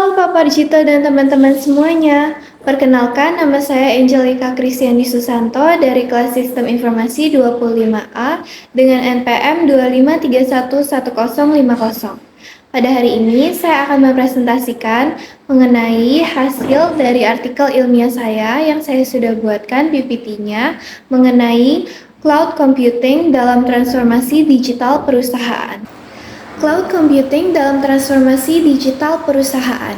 Halo Pak Parjito dan teman-teman semuanya. Perkenalkan, nama saya Angelica Kristiani Susanto dari kelas Sistem Informasi 25A dengan NPM 253110050. Pada hari ini, saya akan mempresentasikan mengenai hasil dari artikel ilmiah saya yang saya sudah buatkan PPT-nya mengenai cloud computing dalam transformasi digital perusahaan. Cloud computing dalam transformasi digital perusahaan.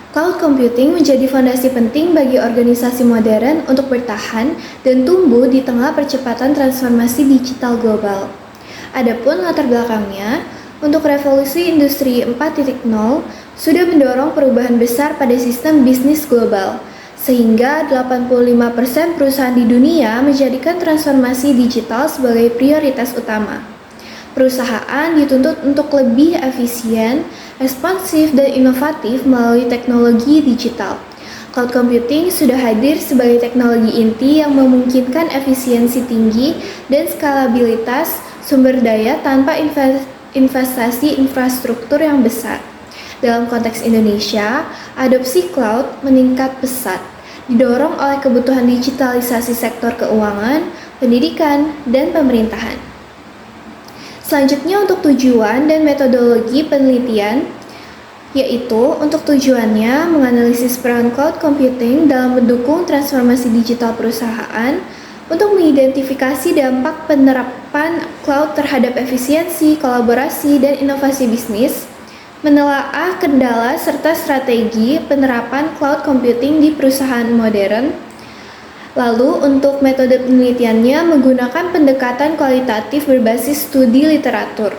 Cloud computing menjadi fondasi penting bagi organisasi modern untuk bertahan dan tumbuh di tengah percepatan transformasi digital global. Adapun latar belakangnya, untuk revolusi industri 4.0 sudah mendorong perubahan besar pada sistem bisnis global, sehingga 85% perusahaan di dunia menjadikan transformasi digital sebagai prioritas utama. Perusahaan dituntut untuk lebih efisien, responsif, dan inovatif melalui teknologi digital. Cloud computing sudah hadir sebagai teknologi inti yang memungkinkan efisiensi tinggi dan skalabilitas sumber daya tanpa investasi infrastruktur yang besar. Dalam konteks Indonesia, adopsi cloud meningkat pesat, didorong oleh kebutuhan digitalisasi sektor keuangan, pendidikan, dan pemerintahan. Selanjutnya untuk tujuan dan metodologi penelitian, yaitu untuk tujuannya menganalisis peran cloud computing dalam mendukung transformasi digital perusahaan, untuk mengidentifikasi dampak penerapan cloud terhadap efisiensi, kolaborasi, dan inovasi bisnis, menelaah kendala serta strategi penerapan cloud computing di perusahaan modern. Lalu untuk metode penelitiannya menggunakan pendekatan kualitatif berbasis studi literatur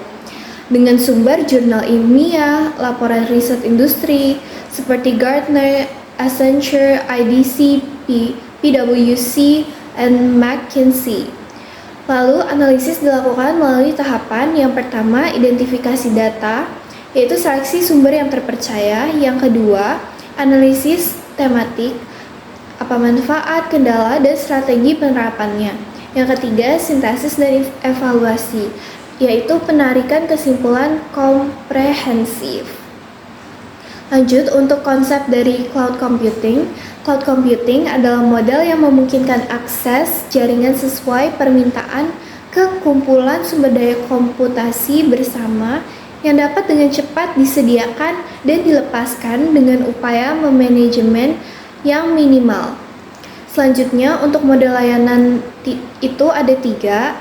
dengan sumber jurnal ilmiah, laporan riset industri seperti Gartner, Accenture, IDC, PwC, and McKinsey. Lalu analisis dilakukan melalui tahapan yang pertama identifikasi data, yaitu seleksi sumber yang terpercaya. Yang kedua, analisis tematik, apa manfaat, kendala, dan strategi penerapannya. Yang ketiga, sintesis dan evaluasi, yaitu penarikan kesimpulan komprehensif. Lanjut, untuk konsep dari cloud computing. Cloud computing adalah model yang memungkinkan akses jaringan sesuai permintaan ke kumpulan sumber daya komputasi bersama yang dapat dengan cepat disediakan dan dilepaskan dengan upaya memanajemen yang minimal. Selanjutnya untuk model layanan itu ada 3,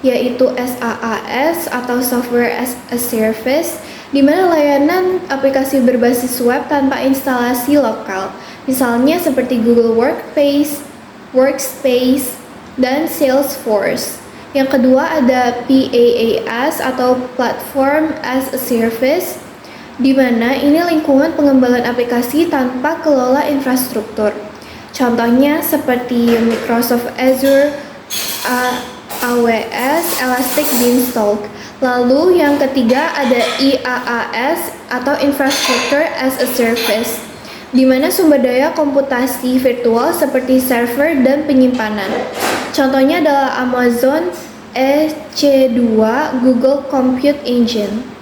yaitu SaaS atau Software as a Service, di mana layanan aplikasi berbasis web tanpa instalasi lokal, misalnya seperti Google Workspace, dan Salesforce. Yang kedua ada PaaS atau Platform as a Service, di mana ini lingkungan pengembangan aplikasi tanpa kelola infrastruktur. Contohnya seperti Microsoft Azure, AWS, Elastic Beanstalk. Lalu yang ketiga ada IaaS atau Infrastructure as a Service, di mana sumber daya komputasi virtual seperti server dan penyimpanan. Contohnya adalah Amazon EC2, Google Compute Engine.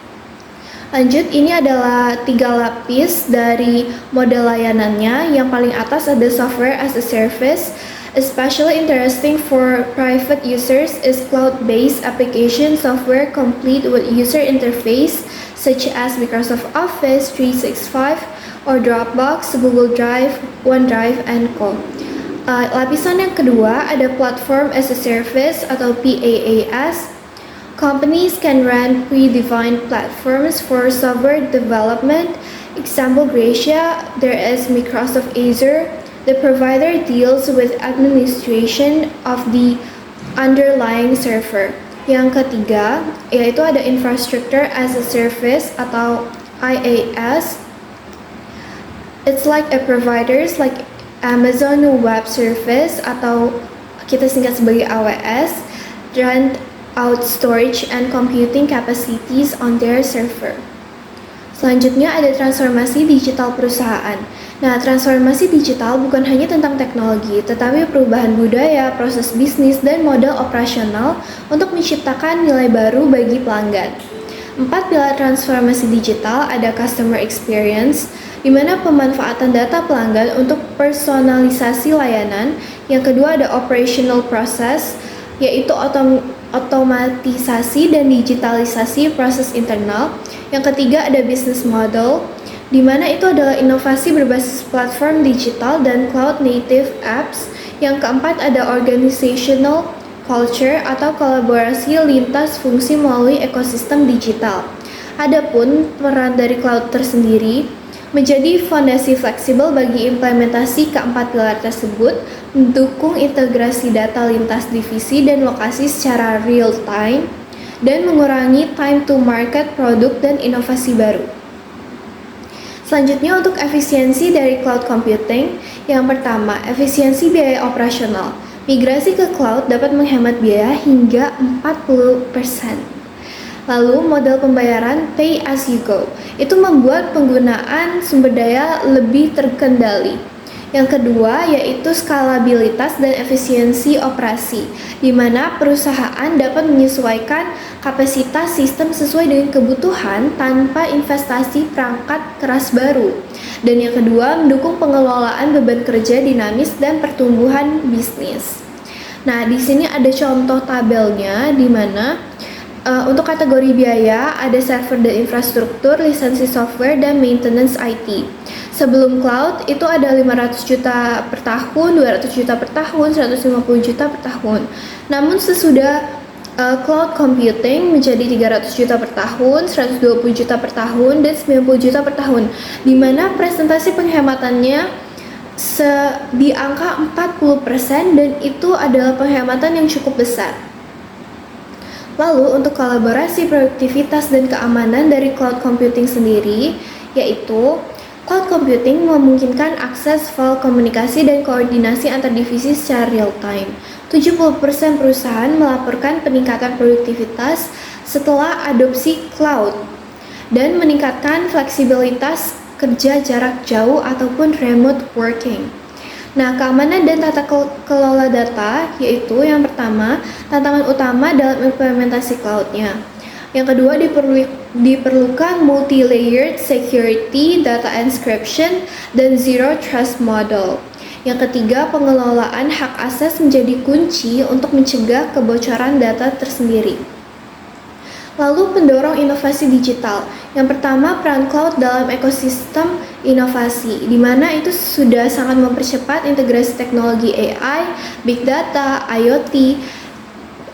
Lanjut, ini adalah 3 lapis dari model layanannya. Yang paling atas ada Software as a Service. Especially interesting for private users is cloud-based application software complete with user interface such as Microsoft Office 365 or Dropbox, Google Drive, OneDrive, and Co. Lapisan yang kedua ada Platform as a Service atau PaaS. Companies can run predefined platforms for software development. Example Gracia, there is Microsoft Azure. The provider deals with administration of the underlying server. Yang ketiga, yaitu ada Infrastructure as a Service atau IaaS. It's like a providers like Amazon Web Service atau kita singkat sebagai AWS, run out storage and computing capacities on their server. Selanjutnya ada transformasi digital perusahaan. Nah, transformasi digital bukan hanya tentang teknologi, tetapi perubahan budaya, proses bisnis, dan model operasional untuk menciptakan nilai baru bagi pelanggan. 4 pilar transformasi digital ada customer experience, di mana pemanfaatan data pelanggan untuk personalisasi layanan. Yang kedua ada operational process, yaitu otomatisasi dan digitalisasi proses internal. Yang ketiga ada business model, di mana itu adalah inovasi berbasis platform digital dan cloud native apps. Yang keempat ada organizational culture atau kolaborasi lintas fungsi melalui ekosistem digital. Adapun peran dari cloud tersendiri menjadi fondasi fleksibel bagi implementasi keempat pilar tersebut, mendukung integrasi data lintas divisi dan lokasi secara real time, dan mengurangi time to market produk dan inovasi baru. Selanjutnya untuk efisiensi dari cloud computing, yang pertama efisiensi biaya operasional. Migrasi ke cloud dapat menghemat biaya hingga 40%. Lalu model pembayaran pay as you go, itu membuat penggunaan sumber daya lebih terkendali. Yang kedua yaitu skalabilitas dan efisiensi operasi, di mana perusahaan dapat menyesuaikan kapasitas sistem sesuai dengan kebutuhan tanpa investasi perangkat keras baru. Dan yang kedua, mendukung pengelolaan beban kerja dinamis dan pertumbuhan bisnis. Nah, di sini ada contoh tabelnya di mana untuk kategori biaya ada server dan infrastruktur, lisensi software, dan maintenance IT. Sebelum cloud itu ada 500 juta per tahun, 200 juta per tahun, 150 juta per tahun. Namun sesudah cloud computing menjadi 300 juta per tahun, 120 juta per tahun, dan 90 juta per tahun, di mana presentasi penghematannya di angka 40% dan itu adalah penghematan yang cukup besar. Lalu untuk kolaborasi, produktivitas, dan keamanan dari cloud computing sendiri, yaitu cloud computing memungkinkan akses file komunikasi dan koordinasi antar divisi secara real time. 70% perusahaan melaporkan peningkatan produktivitas setelah adopsi cloud dan meningkatkan fleksibilitas kerja jarak jauh ataupun remote working. Nah, keamanan dan tata kelola data, yaitu yang pertama, tantangan utama dalam implementasi cloud-nya. Yang kedua, diperlukan multi-layered security, data encryption, dan zero trust model. Yang ketiga, pengelolaan hak akses menjadi kunci untuk mencegah kebocoran data tersendiri. Lalu pendorong inovasi digital. Yang pertama, peran cloud dalam ekosistem inovasi, di mana itu sudah sangat mempercepat integrasi teknologi AI, big data, IoT,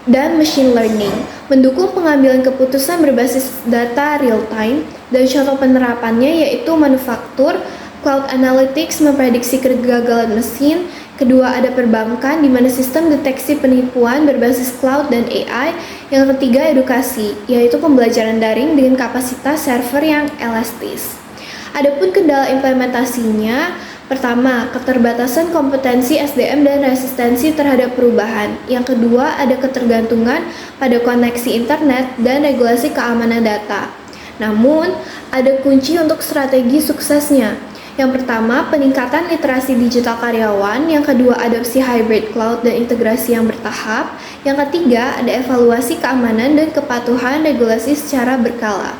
dan machine learning, mendukung pengambilan keputusan berbasis data real time, dan contoh penerapannya yaitu manufaktur, cloud analytics memprediksi kegagalan mesin. Kedua ada perbankan, di mana sistem deteksi penipuan berbasis cloud dan AI. Yang ketiga edukasi, yaitu pembelajaran daring dengan kapasitas server yang elastis. Adapun kendala implementasinya, pertama, keterbatasan kompetensi SDM dan resistensi terhadap perubahan. Yang kedua, ada ketergantungan pada koneksi internet dan regulasi keamanan data. Namun, ada kunci untuk strategi suksesnya. Yang pertama, peningkatan literasi digital karyawan. Yang kedua, adopsi hybrid cloud dan integrasi yang bertahap. Yang ketiga, ada evaluasi keamanan dan kepatuhan regulasi secara berkala.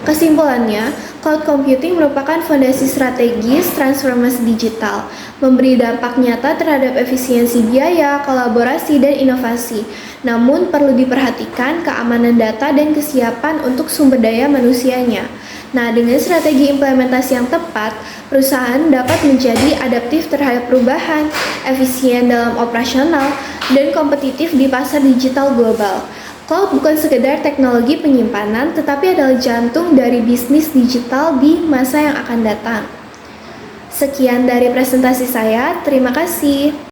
Kesimpulannya, cloud computing merupakan fondasi strategis transformasi digital, memberi dampak nyata terhadap efisiensi biaya, kolaborasi, dan inovasi. Namun, perlu diperhatikan keamanan data dan kesiapan untuk sumber daya manusianya. Nah, dengan strategi implementasi yang tepat, perusahaan dapat menjadi adaptif terhadap perubahan, efisien dalam operasional, dan kompetitif di pasar digital global. Cloud bukan sekedar teknologi penyimpanan, tetapi adalah jantung dari bisnis digital di masa yang akan datang. Sekian dari presentasi saya, terima kasih.